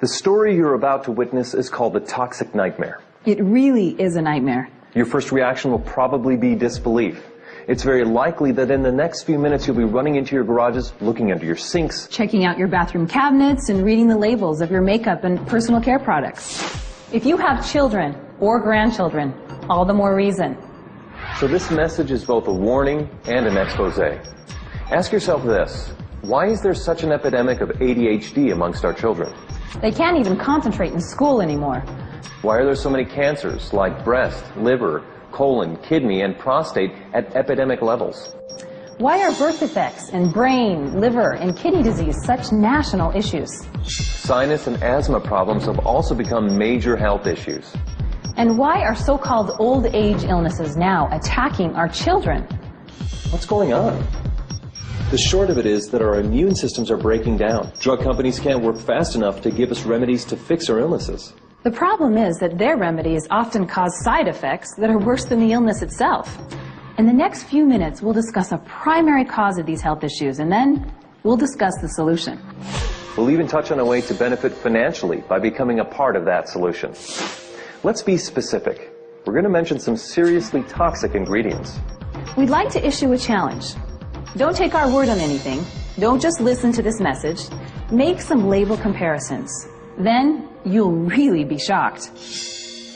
The story you're about to witness is called the toxic nightmare. It really is a nightmare. Your first reaction will probably be disbelief. It's very likely that in the next few minutes you'll be running into your garages, looking under your sinks, checking out your bathroom cabinets, and reading the labels of your makeup and personal care products. If you have children or grandchildren, all the more reason. So this message is both a warning and an expose. Ask yourself this: why is there such an epidemic of ADHD amongst our children? They can't even concentrate in school anymore. Why are there so many cancers like breast, liver, colon, kidney, and prostate at epidemic levels? Why are birth defects and brain, liver, and kidney disease such national issues? Sinus and asthma problems have also become major health issues. And why are so-called old age illnesses now attacking our children? What's going on? The short of it is that our immune systems are breaking down. Drug companies can't work fast enough to give us remedies to fix our illnesses. The problem is that their remedies often cause side effects that are worse than the illness itself. In the next few minutes, we'll discuss a primary cause of these health issues, and then we'll discuss the solution. We'll even touch on a way to benefit financially by becoming a part of that solution. Let's be specific. We're going to mention some seriously toxic ingredients. We'd like to issue a challenge. Don't take our word on anything. Don't just listen to this message. Make some label comparisons. Then you'll really be shocked.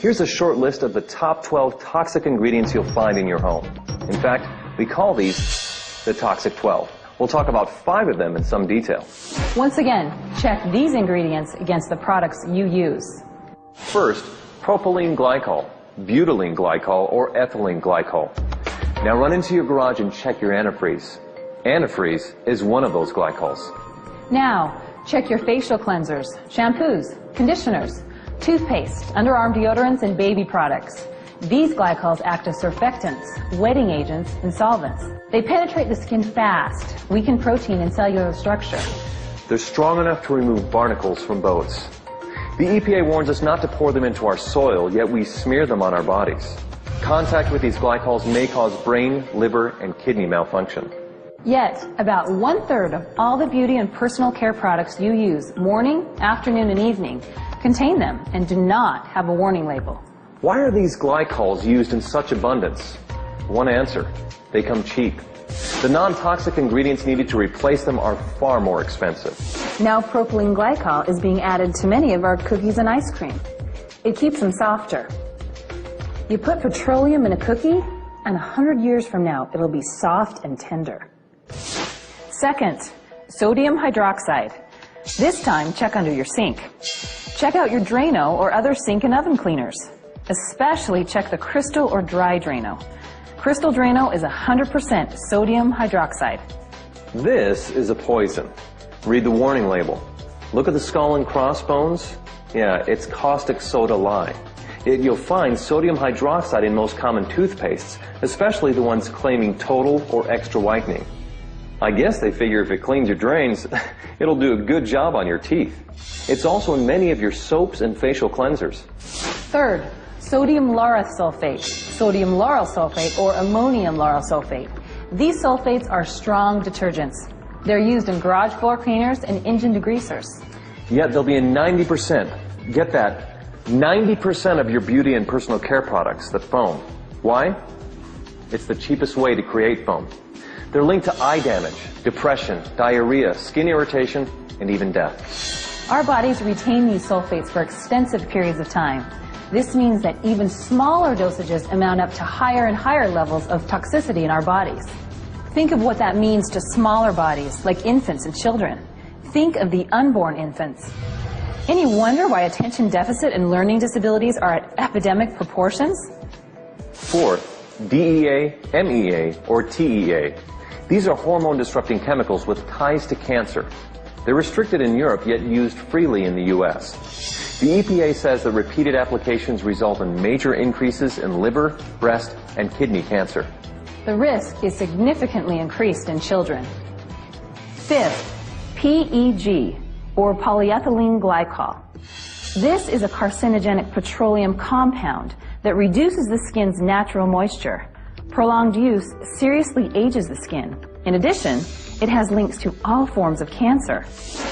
Here's a short list of the top 12 toxic ingredients you'll find in your home. In fact, we call these the Toxic 12. We'll talk about 5 of them in some detail. Once again, check these ingredients against the products you use. First, propylene glycol, butylene glycol, or ethylene glycol. Now run into your garage and check your antifreeze. Antifreeze is one of those glycols. Now, check your facial cleansers, shampoos, conditioners, toothpaste, underarm deodorants, and baby products. These glycols act as surfactants, wetting agents, and solvents. They penetrate the skin fast, weaken protein and cellular structure. They're strong enough to remove barnacles from boats. The EPA warns us not to pour them into our soil, yet we smear them on our bodies. Contact with these glycols may cause brain, liver, and kidney malfunction. Yet, about 1/3 of all the beauty and personal care products you use morning, afternoon, and evening contain them and do not have a warning label. Why are these glycols used in such abundance? One answer: they come cheap. The non-toxic ingredients needed to replace them are far more expensive. Now propylene glycol is being added to many of our cookies and ice cream. It keeps them softer. You put petroleum in a cookie, and 100 years from now, it'll be soft and tender. Second, sodium hydroxide. This time, check under your sink. Check out your Drano or other sink and oven cleaners. Especially check the crystal or dry Drano. Crystal Drano is 100% sodium hydroxide. This is a poison. Read the warning label. Look at the skull and crossbones. Yeah, it's caustic soda lye. You'll find sodium hydroxide in most common toothpastes, especially the ones claiming total or extra whitening. I guess they figure if it cleans your drains, it'll do a good job on your teeth. It's also in many of your soaps and facial cleansers. Third, sodium lauryl sulfate, sodium lauryl sulfate, or ammonium lauryl sulfate. These sulfates are strong detergents. They're used in garage floor cleaners and engine degreasers. Yet they'll be in 90%. Get that. 90% of your beauty and personal care products that foam. Why? It's the cheapest way to create foam. They're linked to eye damage, depression, diarrhea, skin irritation, and even death. Our bodies retain these sulfates for extensive periods of time. This means that even smaller dosages amount up to higher and higher levels of toxicity in our bodies. Think of what that means to smaller bodies, like infants and children. Think of the unborn infants. Any wonder why attention deficit and learning disabilities are at epidemic proportions? Fourth, DEA, MEA, or TEA. These are hormone-disrupting chemicals with ties to cancer. They're restricted in Europe, yet used freely in the U.S. The EPA says that repeated applications result in major increases in liver, breast, and kidney cancer. The risk is significantly increased in children. Fifth, PEG, or polyethylene glycol. This is a carcinogenic petroleum compound that reduces the skin's natural moisture. Prolonged use seriously ages the skin. In addition, it has links to all forms of cancer.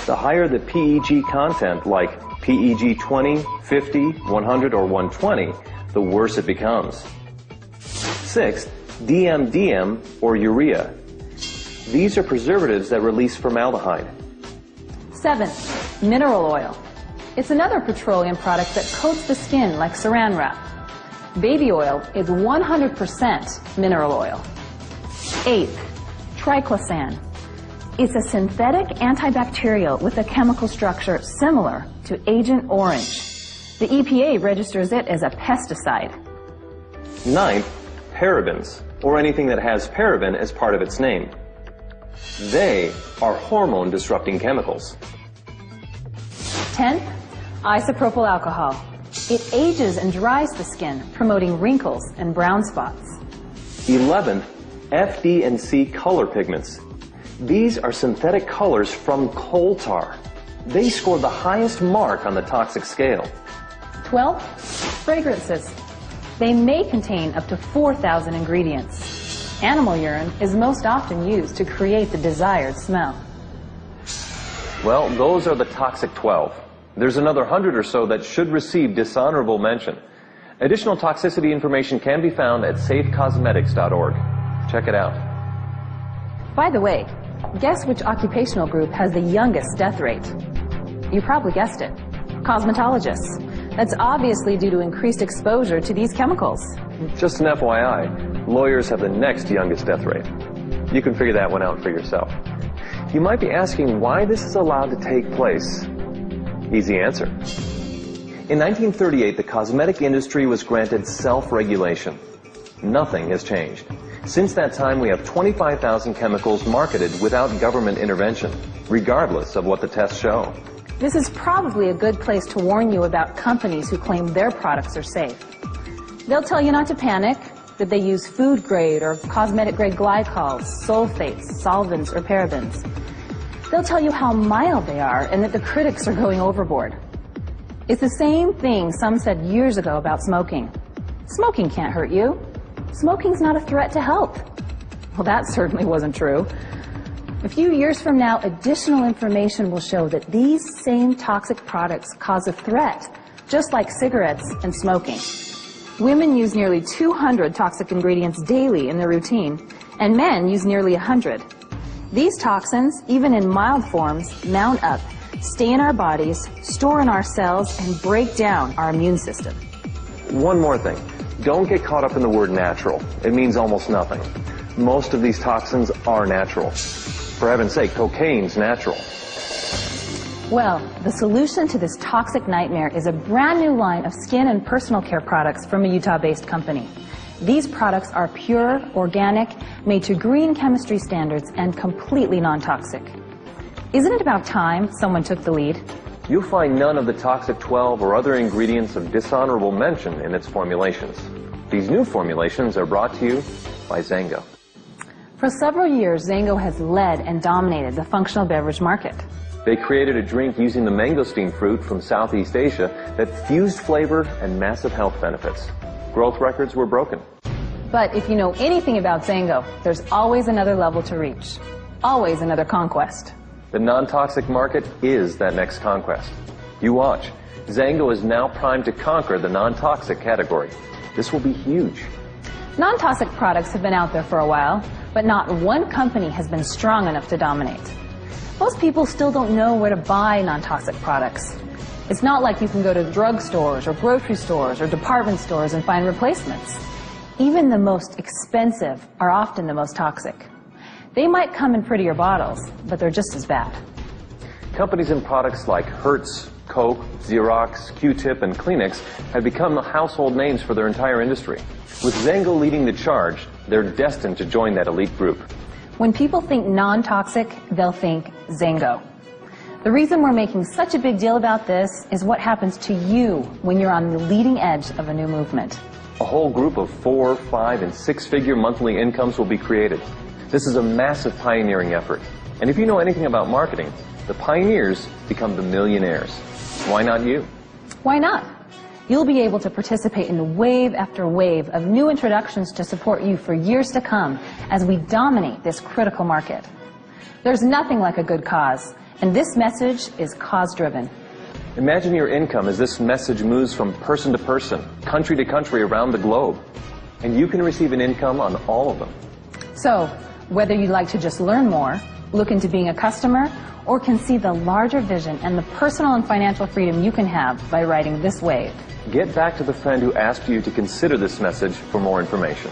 The higher the PEG content, like PEG 20, 50, 100, or 120, the worse it becomes. Sixth, DMDM or urea. These are preservatives that release formaldehyde. Seventh, mineral oil. It's another petroleum product that coats the skin like saran wrap. Baby oil is 100% mineral oil. Eighth, triclosan. It's a synthetic antibacterial with a chemical structure similar to Agent Orange. The EPA registers it as a pesticide. Ninth, parabens, or anything that has paraben as part of its name. They are hormone-disrupting chemicals. 10th, isopropyl alcohol. It ages and dries the skin, promoting wrinkles and brown spots. 11th, FD and C color pigments. These are synthetic colors from coal tar. They score the highest mark on the toxic scale. 12th, fragrances. They may contain up to 4,000 ingredients. Animal urine is most often used to create the desired smell. Well, those are the toxic 12. There's another 100 or so that should receive dishonorable mention. Additional toxicity information can be found at safecosmetics.org. Check it out. By the way, guess which occupational group has the youngest death rate? You probably guessed it. Cosmetologists. That's obviously due to increased exposure to these chemicals. Just an FYI, lawyers have the next youngest death rate. You can figure that one out for yourself. You might be asking why this is allowed to take place. Easy answer. In 1938, the cosmetic industry was granted self-regulation. Nothing has changed. Since that time, we have 25,000 chemicals marketed without government intervention, regardless of what the tests show. This is probably a good place to warn you about companies who claim their products are safe. They'll tell you not to panic, that they use food-grade or cosmetic-grade glycols, sulfates, solvents, or parabens. They'll tell you how mild they are and that the critics are going overboard. It's the same thing some said years ago about smoking. Smoking can't hurt you. Smoking's not a threat to health. Well, that certainly wasn't true. A few years from now, additional information will show that these same toxic products cause a threat, just like cigarettes and smoking. Women use nearly 200 toxic ingredients daily in their routine, and men use nearly 100. These toxins, even in mild forms, mount up, stay in our bodies, store in our cells, and break down our immune system. One more thing. Don't get caught up in the word natural. It means almost nothing. Most of these toxins are natural. For heaven's sake, cocaine's natural. Well, the solution to this toxic nightmare is a brand new line of skin and personal care products from a Utah-based company. These products are pure, organic, made to green chemistry standards, and completely non-toxic. Isn't it about time someone took the lead? You'll find none of the toxic 12 or other ingredients of dishonorable mention in its formulations. These new formulations are brought to you by Zango. For several years, Zango has led and dominated the functional beverage market. They created a drink using the mangosteen fruit from Southeast Asia that fused flavor and massive health benefits. Growth records were broken. But if you know anything about Zango, there's always another level to reach. Always another conquest. The non-toxic market is that next conquest. You watch. Zango is now primed to conquer the non-toxic category. This will be huge. Non-toxic products have been out there for a while, but not one company has been strong enough to dominate. Most people still don't know where to buy non-toxic products. It's not like you can go to drugstores or grocery stores or department stores and find replacements. Even the most expensive are often the most toxic. They might come in prettier bottles, but they're just as bad. Companies and products like Hertz, Coke, Xerox, Q-Tip, and Kleenex have become household names for their entire industry. With Zango leading the charge, they're destined to join that elite group. When people think non-toxic, they'll think Zango. The reason we're making such a big deal about this is what happens to you when you're on the leading edge of a new movement. A whole group of 4-, 5-, and 6-figure monthly incomes will be created. This is a massive pioneering effort. And if you know anything about marketing, the pioneers become the millionaires. Why not you? Why not? You'll be able to participate in wave after wave of new introductions to support you for years to come as we dominate this critical market. There's nothing like a good cause, and this message is cause-driven. Imagine your income as this message moves from person to person, country to country around the globe. And you can receive an income on all of them. So, whether you'd like to just learn more, look into being a customer, or can see the larger vision and the personal and financial freedom you can have by riding this wave. Get back to the friend who asked you to consider this message for more information.